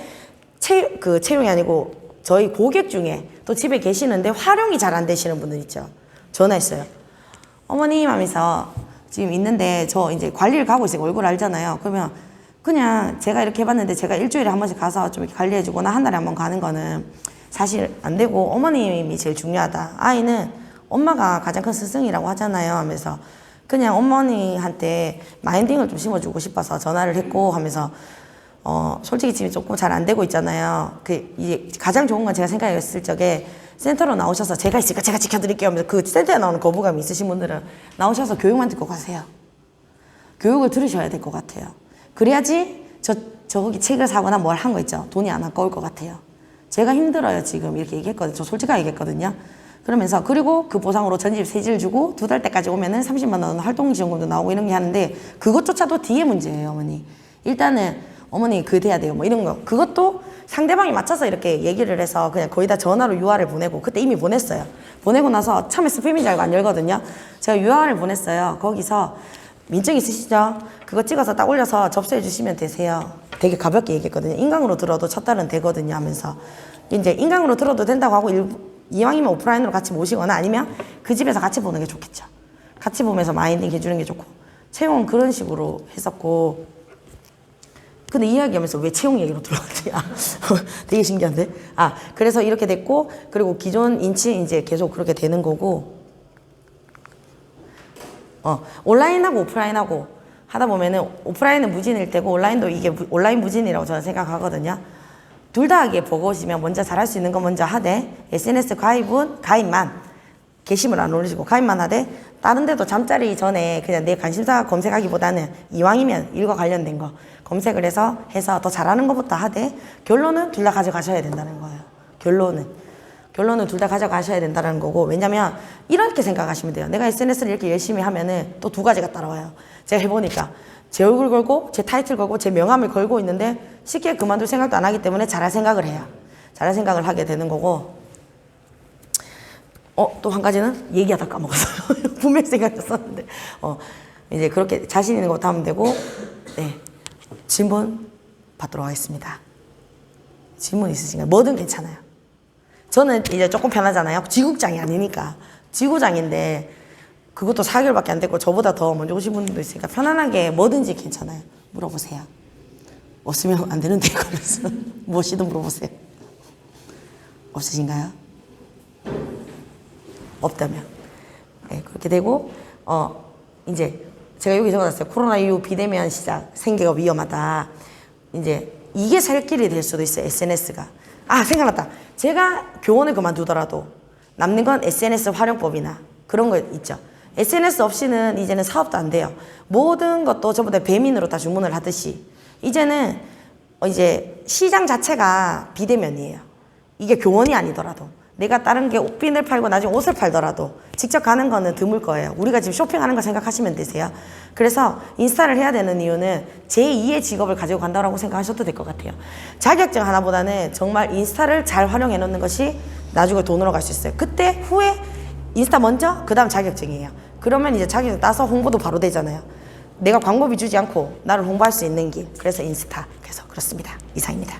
채용이 아니고 저희 고객 중에 또 집에 계시는데 활용이 잘 안 되시는 분들 있죠. 전화했어요. 어머님 하면서 지금 있는데 저 이제 관리를 가고 있으니까 얼굴 알잖아요. 그러면 그냥 제가 이렇게 해봤는데 제가 일주일에 한 번씩 가서 좀 이렇게 관리해주거나 한 달에 한 번 가는 거는 사실 안 되고 어머님이 제일 중요하다. 아이는 엄마가 가장 큰 스승이라고 하잖아요. 하면서 그냥 어머니한테 마인딩을 좀 심어주고 싶어서 전화를 했고 하면서 솔직히 지금 조금 잘 안 되고 있잖아요. 이제 가장 좋은 건 제가 생각했을 적에 센터로 나오셔서 제가 있으니까 제가 지켜드릴게요 하면서 그 센터에 나오는 거부감이 있으신 분들은 나오셔서 교육만 듣고 가세요. 교육을 들으셔야 될 것 같아요. 그래야지 저기 책을 사거나 뭘 한 거 있죠. 돈이 안 아까울 것 같아요. 제가 힘들어요 지금 이렇게 얘기했거든요. 저 솔직하게 얘기했거든요. 그러면서 그리고 그 보상으로 전집 세지를 주고 2달 때까지 오면은 30만 원 활동지원금도 나오고 이런 게 하는데 그것조차도 뒤에 문제예요 어머니. 일단은 어머니 그 돼야 돼요 뭐 이런 거. 그것도 상대방이 맞춰서 이렇게 얘기를 해서 그냥 거의 다 전화로 UR을 보내고 그때 이미 보냈어요. 보내고 나서 처음에 스팸인 줄 알고 안 열거든요. 제가 UR을 보냈어요. 거기서 민증 있으시죠? 그거 찍어서 딱 올려서 접수해 주시면 되세요. 되게 가볍게 얘기했거든요. 인강으로 들어도 첫 달은 되거든요 하면서 이제 인강으로 들어도 된다고 하고 이왕이면 오프라인으로 같이 모시거나 아니면 그 집에서 같이 보는 게 좋겠죠. 같이 보면서 마인딩 해주는 게 좋고 채용은 그런 식으로 했었고 근데 이야기하면서 왜 채용 얘기로 들어갔지? 되게 신기한데? 그래서 이렇게 됐고, 그리고 기존 인치 이제 계속 그렇게 되는 거고, 온라인하고 오프라인하고 하다 보면은 오프라인은 무진일 때고 온라인도 이게 온라인 무진이라고 저는 생각하거든요. 둘 다 하기에 버거우시면 먼저 잘할 수 있는 거 먼저 하되, SNS 가입은 가입만, 게시물 안 올리시고 가입만 하되, 다른 데도 잠자리 전에 그냥 내 관심사 검색하기보다는 이왕이면 일과 관련된 거 검색을 해서 더 잘하는 것부터 하되 결론은 둘 다 가져가셔야 된다는 거예요. 결론은 둘 다 가져가셔야 된다는 거고 왜냐면 이렇게 생각하시면 돼요. 내가 SNS를 이렇게 열심히 하면은 또 2가지가 따라와요. 제가 해보니까 제 얼굴 걸고 제 타이틀 걸고 제 명함을 걸고 있는데 쉽게 그만둘 생각도 안 하기 때문에 잘할 생각을 해요. 잘할 생각을 하게 되는 거고 또 한 가지는 얘기하다 까먹었어요. 분명히 생각했었는데 이제 그렇게 자신 있는 것부터 하면 되고 네. 질문 받도록 하겠습니다. 질문 있으신가요? 뭐든 괜찮아요. 저는 이제 조금 편하잖아요. 지국장이 아니니까. 지구장인데 그것도 4개월밖에 안 됐고 저보다 더 먼저 오신 분들도 있으니까 편안하게 뭐든지 괜찮아요. 물어보세요. 없으면 안 되는데 그래서 무엇이든 물어보세요. 없으신가요? 없다면 네, 그렇게 되고 이제 제가 여기 적어놨어요. 코로나 이후 비대면 시작, 생계가 위험하다. 이제 이게 살 길이 될 수도 있어요. SNS가. 생각났다. 제가 교원을 그만두더라도 남는 건 SNS 활용법이나 그런 거 있죠. SNS 없이는 이제는 사업도 안 돼요. 모든 것도 전부 다 배민으로 다 주문을 하듯이 이제는 이제 시장 자체가 비대면이에요. 이게 교원이 아니더라도 내가 다른 게 옷빈을 팔고 나중에 옷을 팔더라도 직접 가는 거는 드물 거예요. 우리가 지금 쇼핑하는 거 생각하시면 되세요. 그래서 인스타를 해야 되는 이유는 제2의 직업을 가지고 간다고 생각하셔도 될 것 같아요. 자격증 하나보다는 정말 인스타를 잘 활용해 놓는 것이 나중에 돈으로 갈 수 있어요. 그때 후에 인스타 먼저 그 다음 자격증이에요. 그러면 이제 자격증 따서 홍보도 바로 되잖아요. 내가 광고비 주지 않고 나를 홍보할 수 있는 길. 그래서 인스타. 그래서 그렇습니다. 이상입니다.